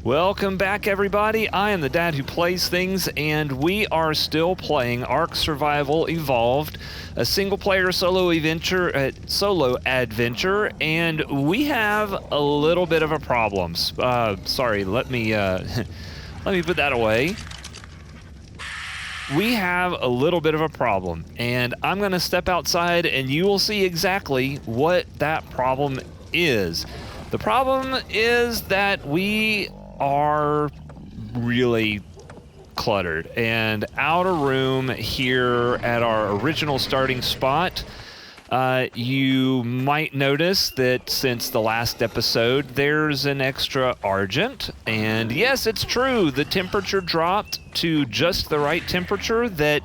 Welcome back, everybody. I am the dad who plays things, and we are still playing Ark Survival Evolved, a single-player solo adventure, and we have a little bit of a problem. Sorry, let me put that away. We have a little bit of a problem, and I'm going to step outside, and you will see exactly what that problem is. The problem is that we are really cluttered and out of room here at our original starting spot. You might notice that since the last episode, there's an extra Argent. And yes, it's true, the temperature dropped to just the right temperature that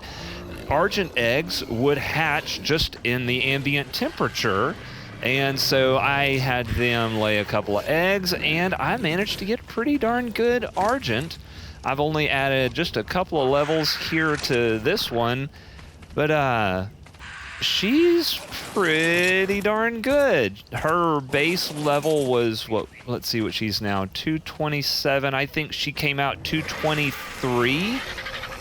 Argent eggs would hatch just in the ambient temperature. And so I had them lay a couple of eggs, and I managed to get pretty darn good Argent. I've only added just a couple of levels here to this one, but she's pretty darn good. Her base level was, let's see what she's now, 227. I think she came out 223.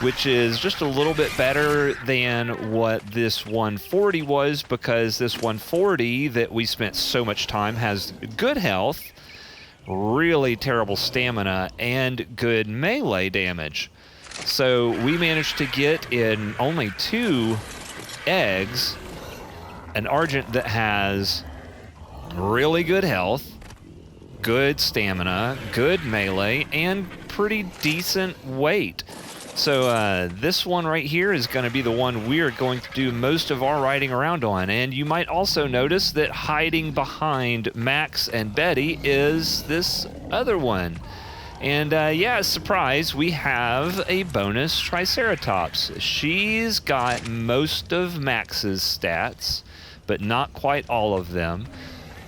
Which is just a little bit better than what this 140 was, because this 140 that we spent so much time has good health, really terrible stamina, and good melee damage. So we managed to get in only 2 eggs an Argent that has really good health, good stamina, good melee, and pretty decent weight. So this one right here is going to be the one we are going to do most of our riding around on. And you might also notice that hiding behind Max and Betty is this other one. And yeah, surprise, we have a bonus Triceratops. She's got most of Max's stats, but not quite all of them.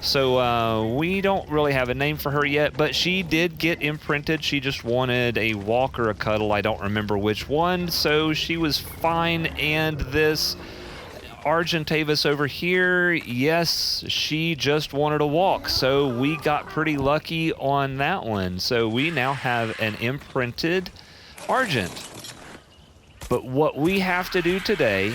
So we don't really have a name for her yet, but she did get imprinted. She just wanted a walk or a cuddle. I don't remember which one, so she was fine. And this Argentavis over here, yes, she just wanted a walk. So we got pretty lucky on that one. So we now have an imprinted Argent. But what we have to do today,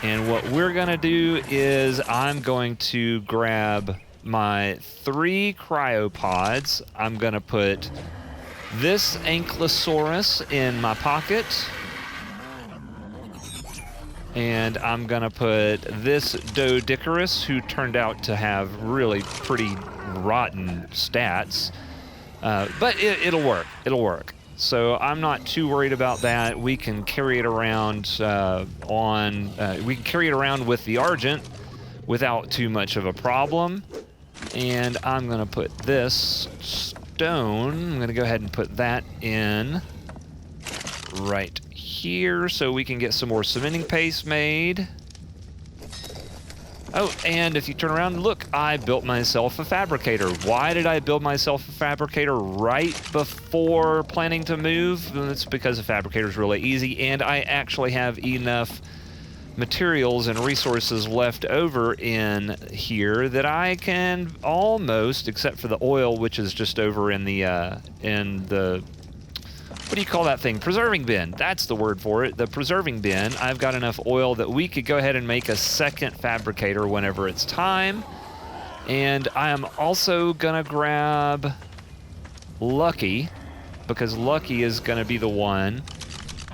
and what we're going to do is I'm going to grab my 3 cryopods. I'm going to put this Ankylosaurus in my pocket. And I'm going to put this Doedicurus, who turned out to have really pretty rotten stats. But it'll work. It'll work. So I'm not too worried about that. We can carry it around we can carry it around with the Argent without too much of a problem. And I'm going to put this stone, I'm going to go ahead and put that in right here so we can get some more cementing paste made. Oh, and if you turn around and look, I built myself a fabricator. Why did I build myself a fabricator right before planning to move? It's because a fabricator is really easy, and I actually have enough materials and resources left over in here that I can almost, except for the oil, which is just over in the what do you call that thing? Preserving bin. That's the word for it. The preserving bin. I've got enough oil that we could go ahead and make a second fabricator whenever it's time. And I am also gonna grab Lucky, because Lucky is gonna be the one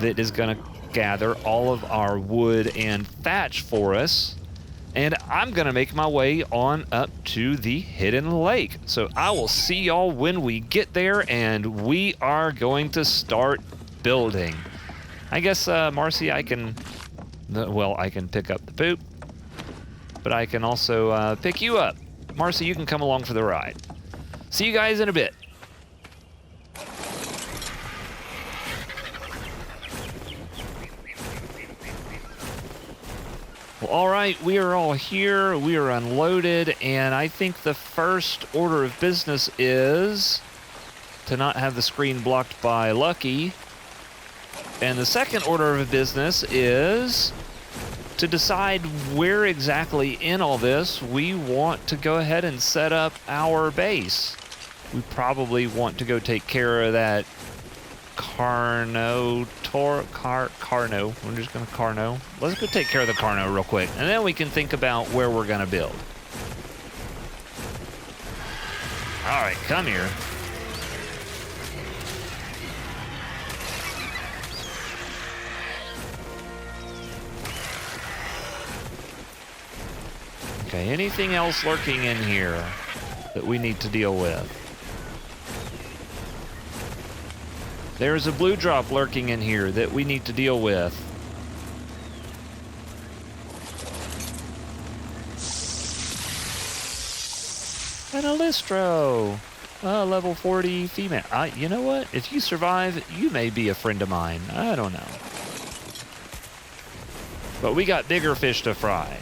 that is gonna gather all of our wood and thatch for us, and I'm gonna make my way on up to the hidden lake. So I will see y'all when we get there, and we are going to start building. I guess Marcy, I can pick up the poop, but I can also pick you up. Marcy, you can come along for the ride. See you guys in a bit. Well, all right, we are all here, we are unloaded, and I think the first order of business is to not have the screen blocked by Lucky. And the second order of business is to decide where exactly in all this we want to go ahead and set up our base. we probably want to go take care of that Carno. We're just gonna Carno. Let's go take care of the Carno real quick, and then we can think about where we're gonna build. All right, come here. Okay, anything else lurking in here that we need to deal with? There's a blue drop lurking in here that we need to deal with. An Alistro, level 40 female. You know what? If you survive, you may be a friend of mine. I don't know. But we got bigger fish to fry.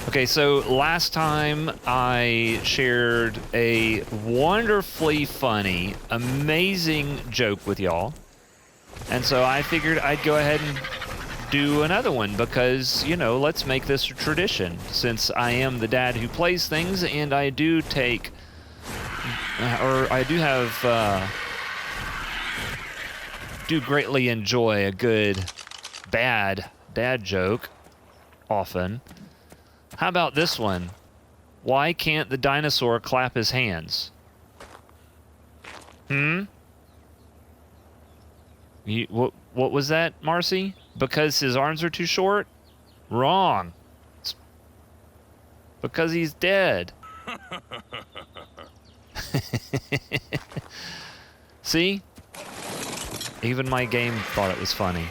Okay, so last time I shared a wonderfully funny, amazing joke with y'all. And so I figured I'd go ahead and do another one because, you know, let's make this a tradition. Since I am the dad who plays things and I do take, do greatly enjoy a good, bad dad joke often. How about this one? Why can't the dinosaur clap his hands? What was that, Marcy? Because his arms are too short? Wrong. It's because he's dead. See? Even my game thought it was funny.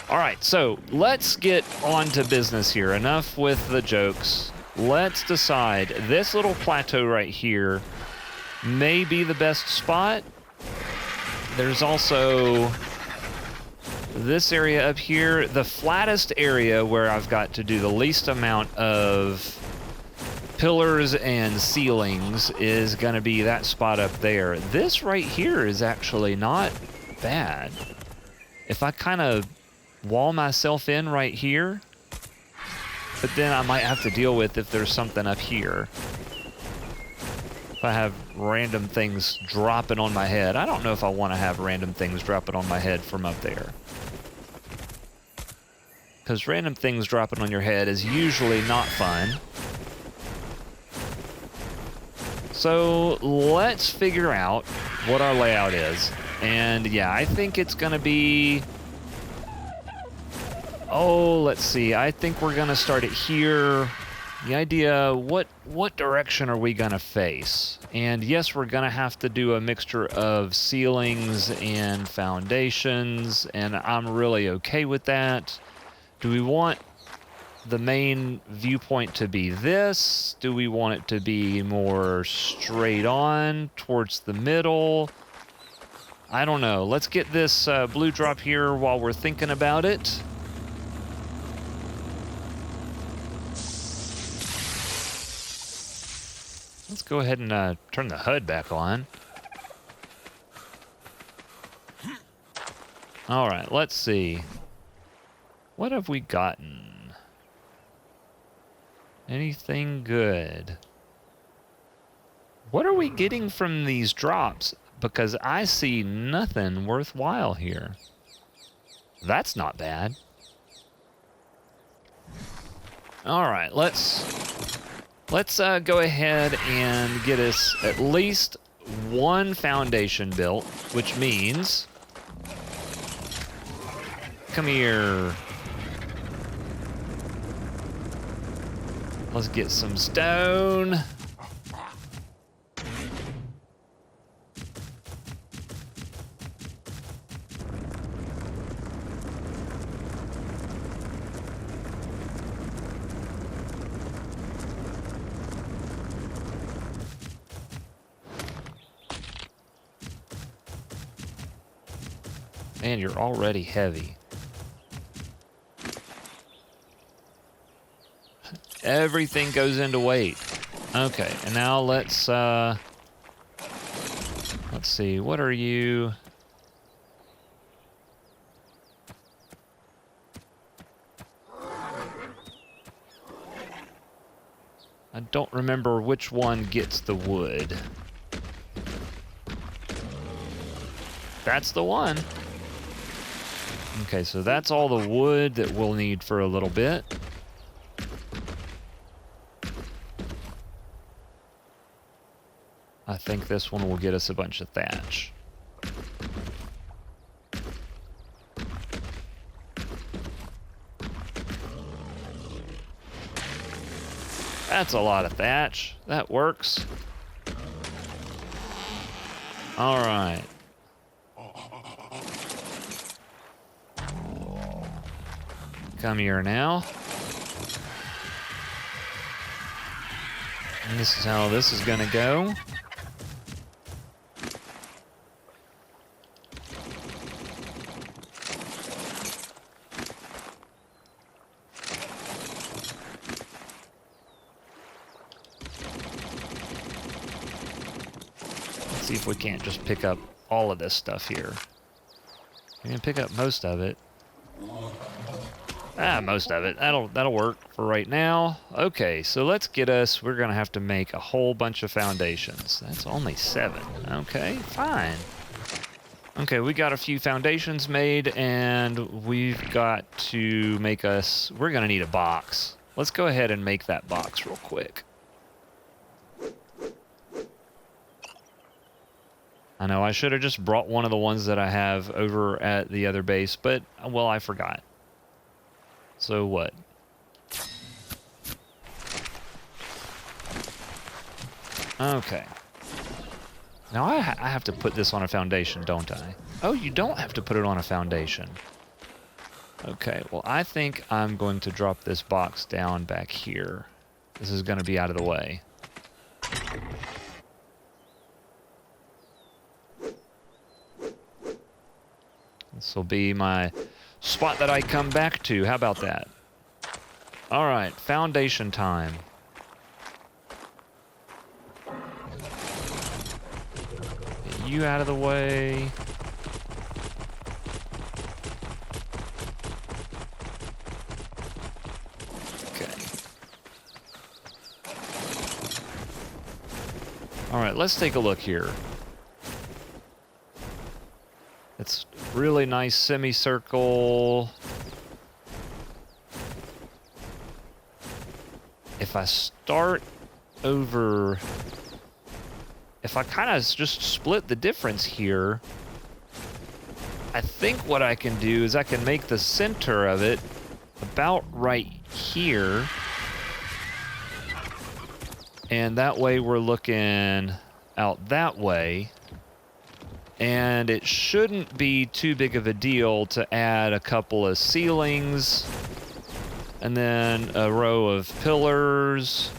All right, so let's get on to business here. Enough with the jokes. Let's decide. This little plateau right here may be the best spot. There's also this area up here. The flattest area where I've got to do the least amount of pillars and ceilings is going to be that spot up there. This right here is actually not bad. If I kind of wall myself in right here, but then I might have to deal with if there's something up here. If I have random things dropping on my head. I don't know if I want to have random things dropping on my head from up there. Because random things dropping on your head is usually not fun. So let's figure out what our layout is. And yeah, I think it's going to be... Oh, let's see. I think we're going to start it here. The idea, what direction are we going to face? And yes, we're going to have to do a mixture of ceilings and foundations, and I'm really okay with that. Do we want the main viewpoint to be this? Do we want it to be more straight on towards the middle? I don't know. Let's get this blue drop here while we're thinking about it. Let's go ahead and turn the HUD back on. All right, let's see. What have we gotten? Anything good? What are we getting from these drops? Because I see nothing worthwhile here. That's not bad. All right, let's go ahead and get us at least one foundation built, which means... Come here. Let's get some stone. Man, you're already heavy. Everything goes into weight. Okay, and now let's see, what are you? I don't remember which one gets the wood. That's the one. Okay, so that's all the wood that we'll need for a little bit. I think this one will get us a bunch of thatch. That's a lot of thatch. That works. All right. Come here now. And this is how this is gonna go. Let's see if we can't just pick up all of this stuff here. We can pick up most of it. Most of it. That'll work for right now. Okay, so let's get us... We're gonna have to make a whole bunch of foundations. That's only 7. Okay, fine. Okay, we got a few foundations made, and we've got to make us... We're gonna need a box. Let's go ahead and make that box real quick. I know I should have just brought one of the ones that I have over at the other base, but, well, I forgot. So what? Okay. Now I have to put this on a foundation, don't I? Oh, you don't have to put it on a foundation. Okay, well, I think I'm going to drop this box down back here. This is going to be out of the way. This will be my spot that I come back to. How about that? All right, foundation time. Get you out of the way. Okay. All right, let's take a look here. It's really nice semicircle. If I start over, if I kind of just split the difference here, I think what I can do is I can make the center of it about right here. And that way we're looking out that way. And it shouldn't be too big of a deal to add a couple of ceilings and then a row of pillars.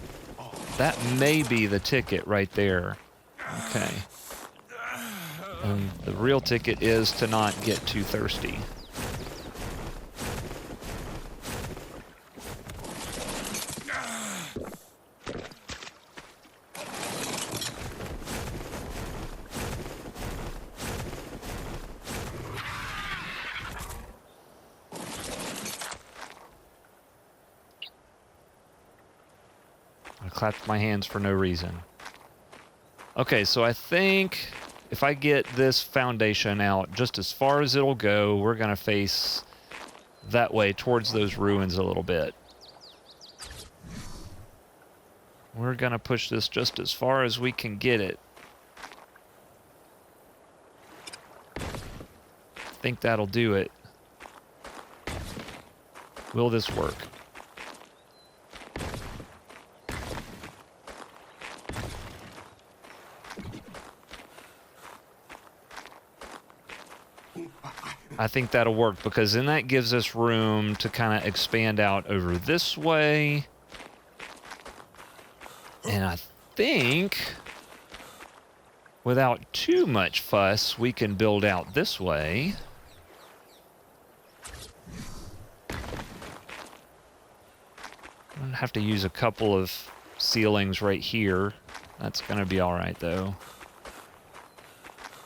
That may be the ticket right there. Okay. And the real ticket is to not get too thirsty. I clapped my hands for no reason. Okay, so I think if I get this foundation out just as far as it'll go, we're going to face that way towards those ruins a little bit. We're going to push this just as far as we can get it. I think that'll do it. Will this work? I think that'll work because then that gives us room to kind of expand out over this way. And I think without too much fuss, we can build out this way. I'm gonna have to use a couple of ceilings right here. That's gonna be all right though.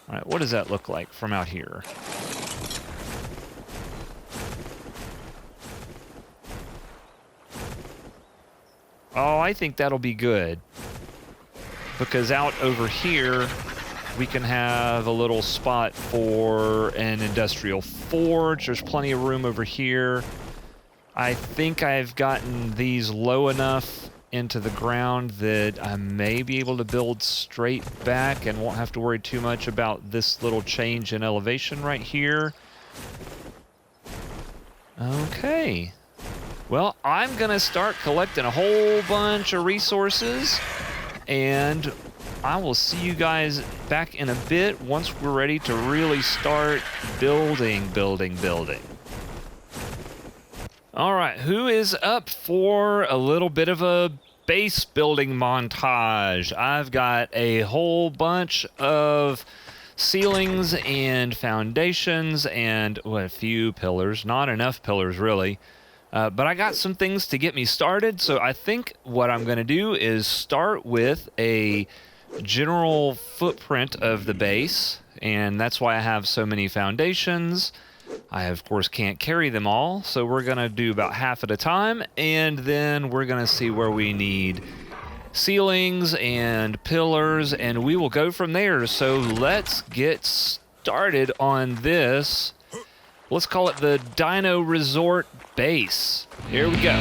All right, what does that look like from out here? Oh, I think that'll be good. Because out over here, we can have a little spot for an industrial forge. There's plenty of room over here. I think I've gotten these low enough into the ground that I may be able to build straight back and won't have to worry too much about this little change in elevation right here. Okay. Well, I'm going to start collecting a whole bunch of resources, and I will see you guys back in a bit once we're ready to really start building. All right, who is up for a little bit of a base building montage? I've got a whole bunch of ceilings and foundations and a few pillars. Not enough pillars, really. But I got some things to get me started, so I think what I'm going to do is start with a general footprint of the base, and that's why I have so many foundations. I, of course, can't carry them all, so we're going to do about half at a time, and then we're going to see where we need ceilings and pillars, and we will go from there. So let's get started on this. Let's call it the Dino Resort base. Here we go.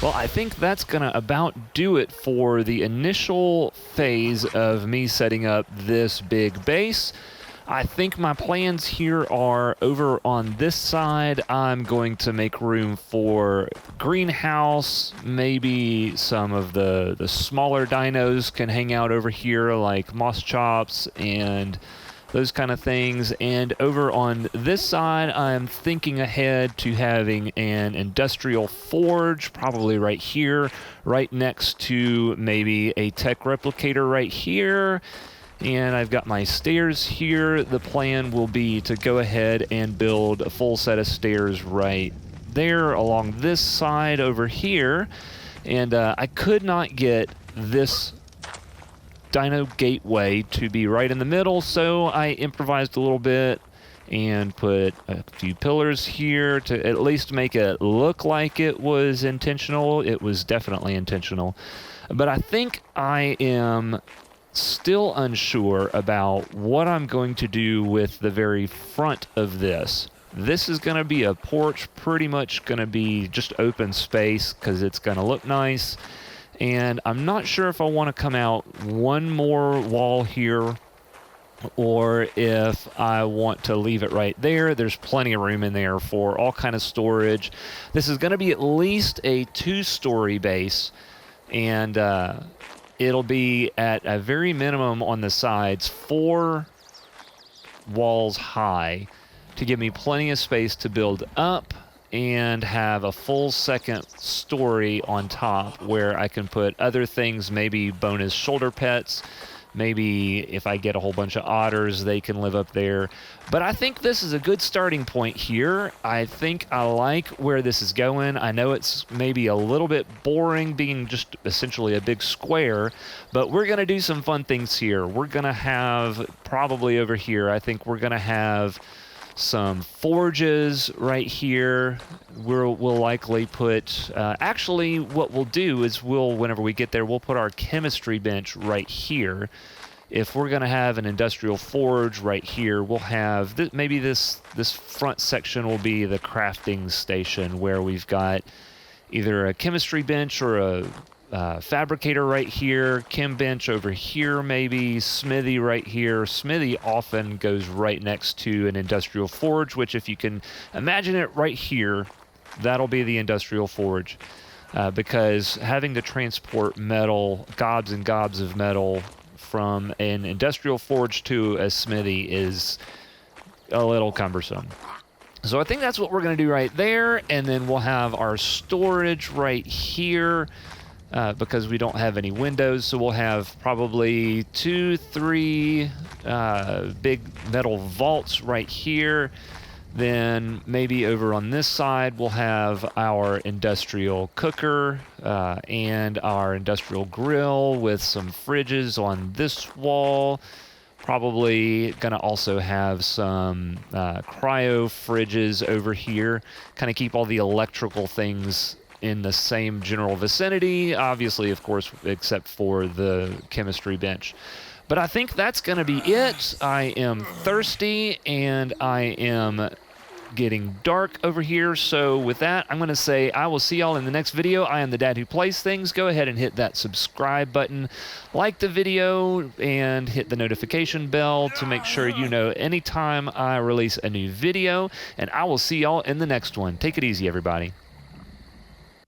Well, I think that's going to about do it for the initial phase of me setting up this big base. I think my plans here are over on this side. I'm going to make room for greenhouse. Maybe some of the smaller dinos can hang out over here, like moss chops and those kind of things. And over on this side, I'm thinking ahead to having an industrial forge, probably right here, right next to maybe a tech replicator right here. And I've got my stairs here. The plan will be to go ahead and build a full set of stairs right there along this side over here. And I could not get this Dino Gateway to be right in the middle, so I improvised a little bit and put a few pillars here to at least make it look like it was intentional. It was definitely intentional. But I think I am still unsure about what I'm going to do with the very front of this. This is going to be a porch, pretty much going to be just open space because it's going to look nice. And I'm not sure if I want to come out one more wall here or if I want to leave it right there. There's plenty of room in there for all kind of storage. This is going to be at least a 2-story base, and it'll be at a very minimum on the sides 4 walls high to give me plenty of space to build up and have a full second story on top where I can put other things, maybe bonus shoulder pets. Maybe if I get a whole bunch of otters, they can live up there. But I think this is a good starting point here. I think I like where this is going. I know it's maybe a little bit boring being just essentially a big square, but we're going to do some fun things here. We're going to have, probably over here, I think we're going to have some forges right here. We'll likely put, actually what we'll do is whenever we get there, we'll put our chemistry bench right here. If we're going to have an industrial forge right here, we'll have, maybe this front section will be the crafting station where we've got either a chemistry bench or a fabricator right here, chem bench over here, maybe smithy right here. Smithy often goes right next to an industrial forge, which if you can imagine it right here, that'll be the industrial forge, because having to transport metal, gobs and gobs of metal from an industrial forge to a smithy is a little cumbersome. So I think that's what we're going to do right there, and then we'll have our storage right here. Because we don't have any windows, so we'll have probably 2-3 big metal vaults right here. Then maybe over on this side we'll have our industrial cooker and our industrial grill with some fridges on this wall. Probably going to also have some cryo fridges over here, kind of keep all the electrical things in the same general vicinity, obviously, of course, except for the chemistry bench. But I think that's going to be it. I am thirsty, and I am getting dark over here. So with that, I'm going to say I will see y'all in the next video. I am the Dad Who Plays Things. Go ahead and hit that subscribe button, like the video, and hit the notification bell to make sure you know anytime I release a new video. And I will see y'all in the next one. Take it easy, everybody.